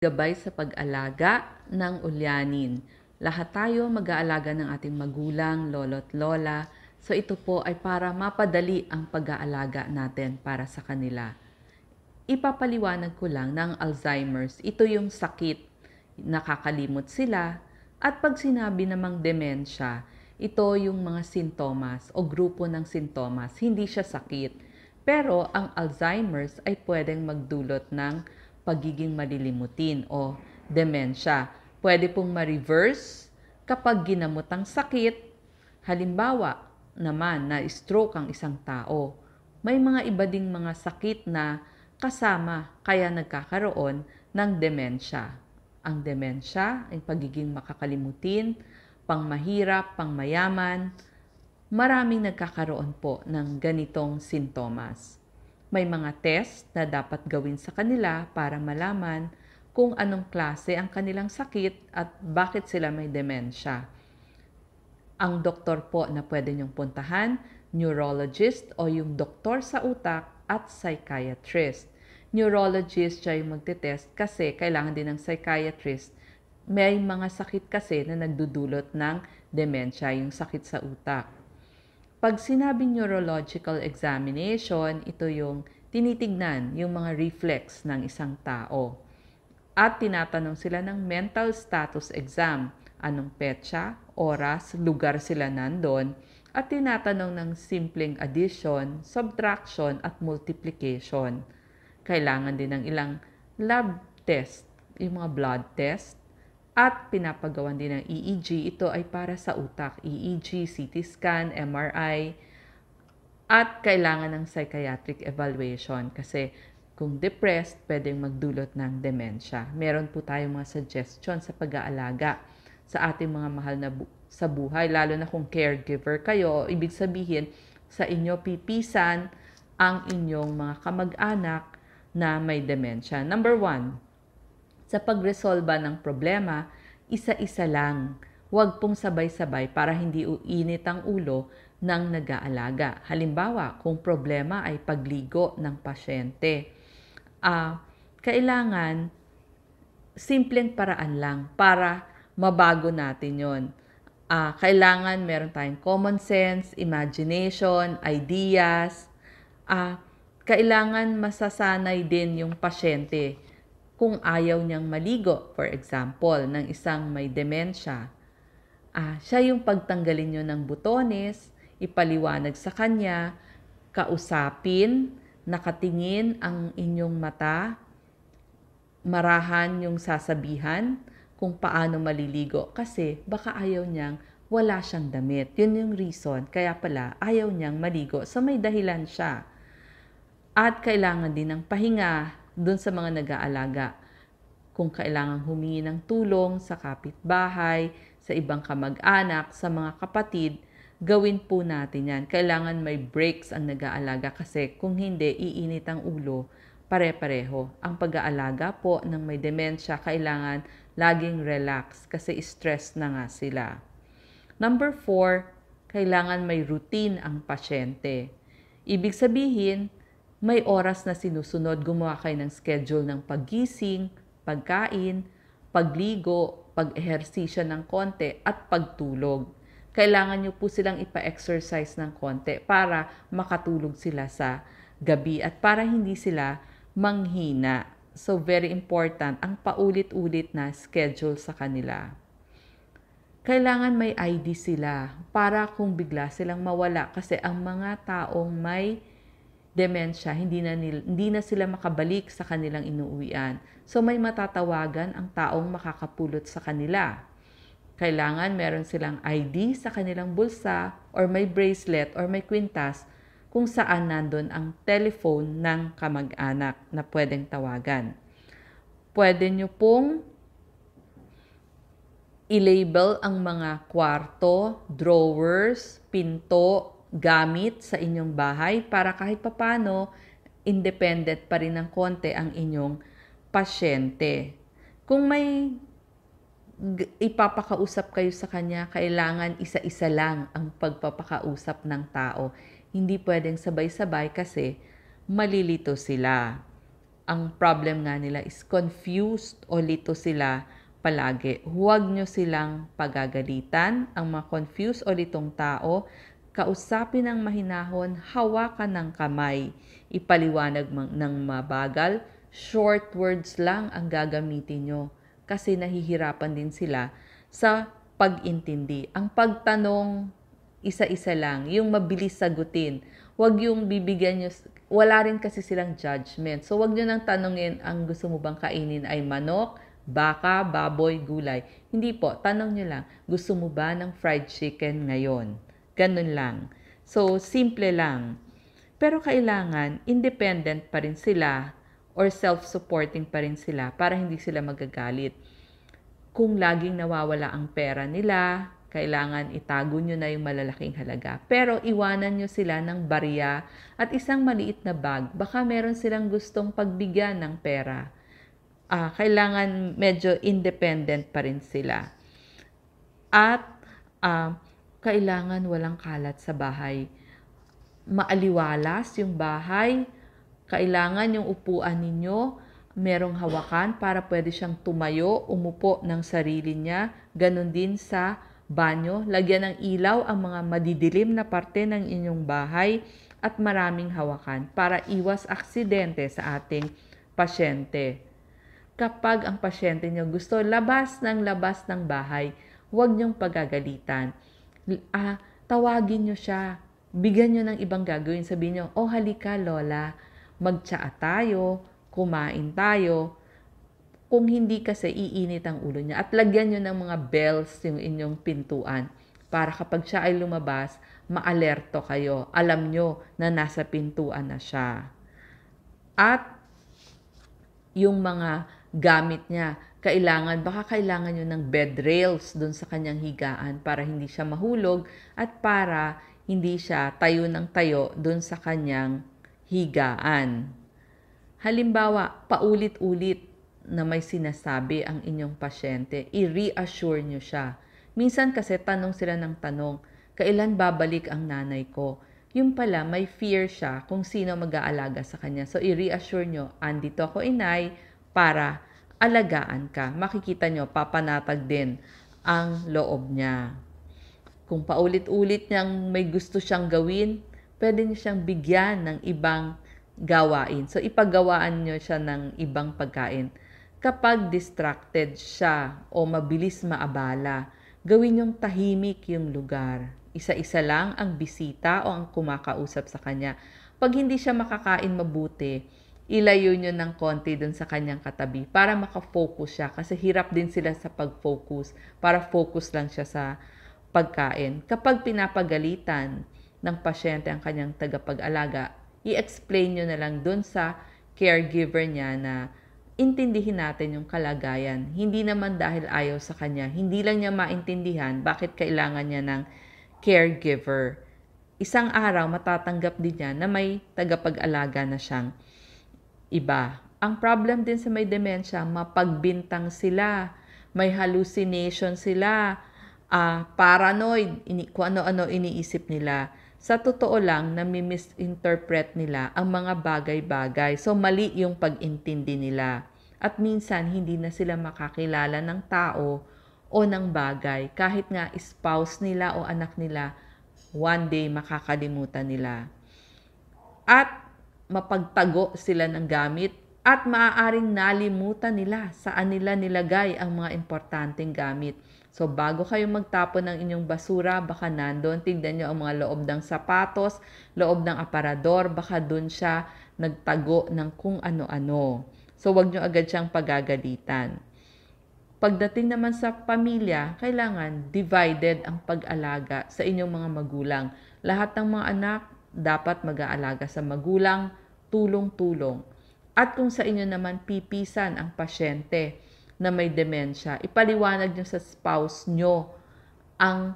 Gabay sa pag-alaga ng ulyanin. Lahat tayo mag-aalaga ng ating magulang, lolo't lola. So ito po ay para mapadali ang pag-aalaga natin para sa kanila. Ipapaliwanag ko lang ng Alzheimer's. Ito yung sakit, nakakalimot sila. At pag sinabi namang demensya, ito yung mga sintomas o grupo ng sintomas. Hindi siya sakit. Pero ang Alzheimer's ay pwedeng magdulot ng pagiging malilimutin o demensya. Pwede pong ma-reverse kapag ginamot ang sakit. Halimbawa naman na stroke ang isang tao. May mga iba ding mga sakit na kasama kaya nagkakaroon ng demensya. Ang demensya ay pagiging makakalimutin, pangmahirap, pangmayaman. Maraming nagkakaroon po ng ganitong sintomas. May mga test na dapat gawin sa kanila para malaman kung anong klase ang kanilang sakit at bakit sila may demensya. Ang doktor po na pwede niyong puntahan, neurologist o yung doktor sa utak at psychiatrist. Neurologist siya yung magte-test kasi kailangan din ng psychiatrist. May mga sakit kasi na nagdudulot ng demensya, yung sakit sa utak. Pag sinabing neurological examination, ito yung tinitignan yung mga reflex ng isang tao. At tinatanong sila ng mental status exam, anong petsa, oras, lugar sila nandun, at tinatanong ng simpleng addition, subtraction, at multiplication. Kailangan din ng ilang lab test, yung mga blood test, at pinapagawan din ng EEG. Ito ay para sa utak, EEG, CT scan, MRI, at kailangan ng psychiatric evaluation kasi kung depressed, pwedeng magdulot ng demensya. Meron po tayong mga suggestion sa pag-aalaga sa ating mga mahal na sa buhay, lalo na kung caregiver kayo. Ibig sabihin, sa inyo pipisan ang inyong mga kamag-anak na may demensya. Number 1, sa pagresolba ng problema, isa-isa lang. Huwag pong sabay-sabay para hindi uinit ang ulo ng nag-aalaga. Halimbawa, kung problema ay pagligo ng pasyente, kailangan simpleng paraan lang para mabago natin yon. Kailangan meron tayong common sense, imagination, ideas. Kailangan masasanay din yung pasyente kung ayaw niyang maligo, for example, ng isang may demensya. Siya yung pagtanggalin nyo ng butones, ipaliwanag sa kanya, kausapin, nakatingin ang inyong mata, marahan yung sasabihan kung paano maliligo kasi baka ayaw niyang wala siyang damit. Yun yung reason, kaya pala ayaw niyang maligo. So may dahilan siya. At kailangan din ng pahinga dun sa mga nag-aalaga. Kung kailangan humingi ng tulong sa kapitbahay, sa ibang kamag-anak, sa mga kapatid, gawin po natin yan. Kailangan may breaks ang nag-aalaga kasi kung hindi, iinit ang ulo, pare-pareho. Ang pag-aalaga po ng may demensya, kailangan laging relax kasi stress na nga sila. Number 4, kailangan may routine ang pasyente. Ibig sabihin, may oras na sinusunod, gumawa kayo ng schedule ng paggising, pagkain, pagligo, pag-ehersisyo ng konti at pagtulog. Kailangan nyo po silang ipa-exercise ng konti para makatulog sila sa gabi at para hindi sila manghina. So very important ang paulit-ulit na schedule sa kanila. Kailangan may ID sila para kung bigla silang mawala kasi ang mga taong may demensya, hindi na sila makabalik sa kanilang inuuwian. So may matatawagan ang taong makakapulot sa kanila. Kailangan meron silang ID sa kanilang bulsa or may bracelet or may kwintas kung saan nandun ang telephone ng kamag-anak na pwedeng tawagan. Pwede nyo pong i-label ang mga kwarto, drawers, pinto, gamit sa inyong bahay para kahit papano independent pa rin ng konti ang inyong pasyente. Kung may ipapakausap kayo sa kanya, kailangan isa-isa lang ang pagpapakausap ng tao. Hindi pwedeng sabay-sabay kasi malilito sila. ang problem nga nila is confused o lito sila palagi. Huwag nyo silang pagagalitan. Ang mga confused o litong tao, kausapin ng mahinahon, hawakan ng kamay, ipaliwanag ng mabagal, short words lang ang gagamitin nyo kasi nahihirapan din sila sa pag-intindi. Ang pagtanong, isa-isa lang, yung mabilis sagutin. Huwag yung bibigyan nyo, wala rin kasi silang judgment. So, huwag nyo nang tanongin, ang gusto mo bang kainin ay manok, baka, baboy, gulay. Hindi po, tanong nyo lang, gusto mo ba ng fried chicken ngayon? Ganun lang. So, simple lang. Pero kailangan, independent pa rin sila or self-supporting pa rin sila para hindi sila magagalit. Kung laging nawawala ang pera nila, kailangan itago nyo na yung malalaking halaga. Pero iwanan nyo sila ng barya at isang maliit na bag. Baka meron silang gustong pagbigyan ng pera. Kailangan medyo independent pa rin sila. At kailangan walang kalat sa bahay. Maaliwalas yung bahay. Kailangan yung upuan ninyo merong hawakan para pwede siyang tumayo, umupo ng sarili niya. Ganon din sa banyo. Lagyan ng ilaw ang mga madidilim na parte ng inyong bahay at maraming hawakan para iwas aksidente sa ating pasyente. Kapag ang pasyente niyo gusto labas ng bahay, huwag niyong pagagalitan. Tawagin niyo siya. Bigyan niyo ng ibang gagawin. Sabihin niyo, oh halika Lola, magtsaa tayo, kumain tayo. Kung hindi kasi iinit ang ulo niya. At lagyan niyo ng mga bells yung inyong pintuan. Para kapag siya ay lumabas, maalerto kayo. Alam niyo na nasa pintuan na siya. At yung mga gamit niya, baka kailangan nyo ng bed rails dun sa kanyang higaan para hindi siya mahulog at para hindi siya tayo ng tayo dun sa kanyang higaan. Halimbawa, paulit-ulit na may sinasabi ang inyong pasyente, i-reassure nyo siya. Minsan kasi tanong sila ng tanong, kailan babalik ang nanay ko? Yung pala, may fear siya kung sino mag-aalaga sa kanya. So, i-reassure nyo, andito ako inay para alagaan ka. Makikita nyo, papanatag din ang loob niya. Kung paulit-ulit niyang may gusto siyang gawin, pwede niyo siyang bigyan ng ibang gawain. So, ipagawaan niyo siya ng ibang pagkain. Kapag distracted siya o mabilis maabala, gawin niyong tahimik yung lugar. Isa-isa lang ang bisita o ang kumakausap sa kanya. Pag hindi siya makakain mabuti, ilayo nyo ng konti dun sa kanyang katabi para makafocus siya kasi hirap din sila sa pag-focus para focus lang siya sa pagkain. Kapag pinapagalitan ng pasyente ang kanyang tagapag-alaga, i-explain nyo na lang dun sa caregiver niya na intindihin natin yung kalagayan. Hindi naman dahil ayaw sa kanya, hindi lang niya maintindihan bakit kailangan niya ng caregiver. Isang araw matatanggap din niya na may tagapag-alaga na siyang iba. Ang problem din sa may demensya, mapagbintang sila, may hallucination sila, paranoid, kung ano-ano iniisip nila. Sa totoo lang, nami-misinterpret nila ang mga bagay-bagay. So, mali yung pag-intindi nila. At minsan, hindi na sila makakilala ng tao o ng bagay. Kahit nga spouse nila o anak nila, one day makakalimutan nila. At mapagtago sila ng gamit at maaaring nalimutan nila saan nila nilagay ang mga importanteng gamit. So, bago kayo magtapon ng inyong basura, baka nandun, tignan nyo ang mga loob ng sapatos, loob ng aparador, baka dun siya nagtago ng kung ano-ano. So, wag nyo agad siyang pagagalitan. Pagdating naman sa pamilya, kailangan divided ang pag-alaga sa inyong mga magulang. Lahat ng mga anak, dapat mag-aalaga sa magulang, tulong-tulong. At kung sa inyo naman pipisan ang pasyente na may demensya, ipaliwanag nyo sa spouse nyo ang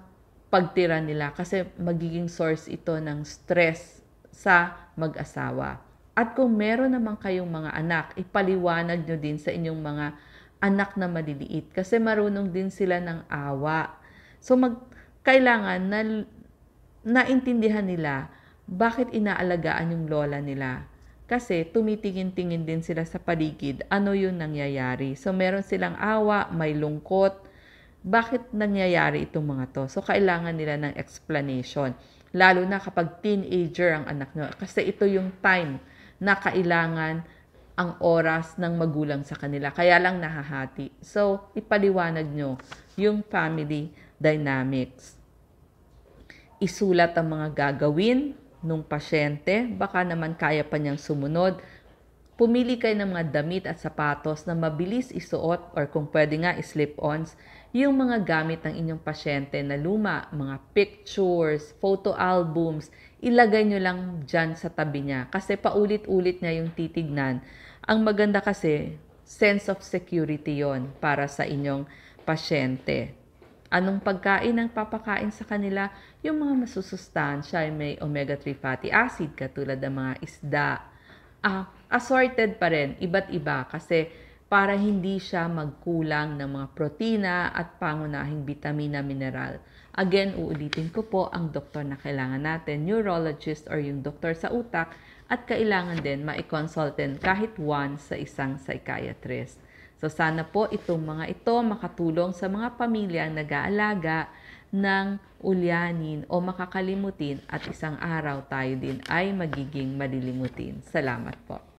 pagtira nila kasi magiging source ito ng stress sa mag-asawa. At kung meron naman kayong mga anak, ipaliwanag nyo din sa inyong mga anak na maliliit kasi marunong din sila ng awa. So kailangan na naintindihan nila bakit inaalagaan yung lola nila. Kasi tumitingin-tingin din sila sa paligid, ano yung nangyayari. So meron silang awa, may lungkot, bakit nangyayari itong mga to? So kailangan nila ng explanation. Lalo na kapag teenager ang anak nyo. Kasi ito yung time na kailangan ang oras ng magulang sa kanila. Kaya lang nahahati. So, ipaliwanag nyo yung family dynamics. Isulat ang mga gagawin nung pasyente. Baka naman kaya pa niyang sumunod. Pumili kayo ng mga damit at sapatos na mabilis isuot or kung pwede nga slip-ons yung mga gamit ng inyong pasyente na luma, mga pictures, photo albums, ilagay nyo lang dyan sa tabi niya kasi paulit-ulit niya yung titignan. Ang maganda kasi, sense of security yon para sa inyong pasyente. Anong pagkain ang papakain sa kanila? Yung mga masusustansya, may omega-3 fatty acid katulad ng mga isda. Assorted pa rin, iba't iba kasi para hindi siya magkulang ng mga protina at pangunahing vitamina, mineral. Again, uulitin ko po ang doktor na kailangan natin, neurologist or yung doktor sa utak at kailangan din ma-consultant kahit once sa isang psychiatrist. So sana po itong mga ito makatulong sa mga pamilyang nag-aalaga ng ulyanin o makakalimutin at isang araw tayo din ay magiging malilimutin. Salamat po.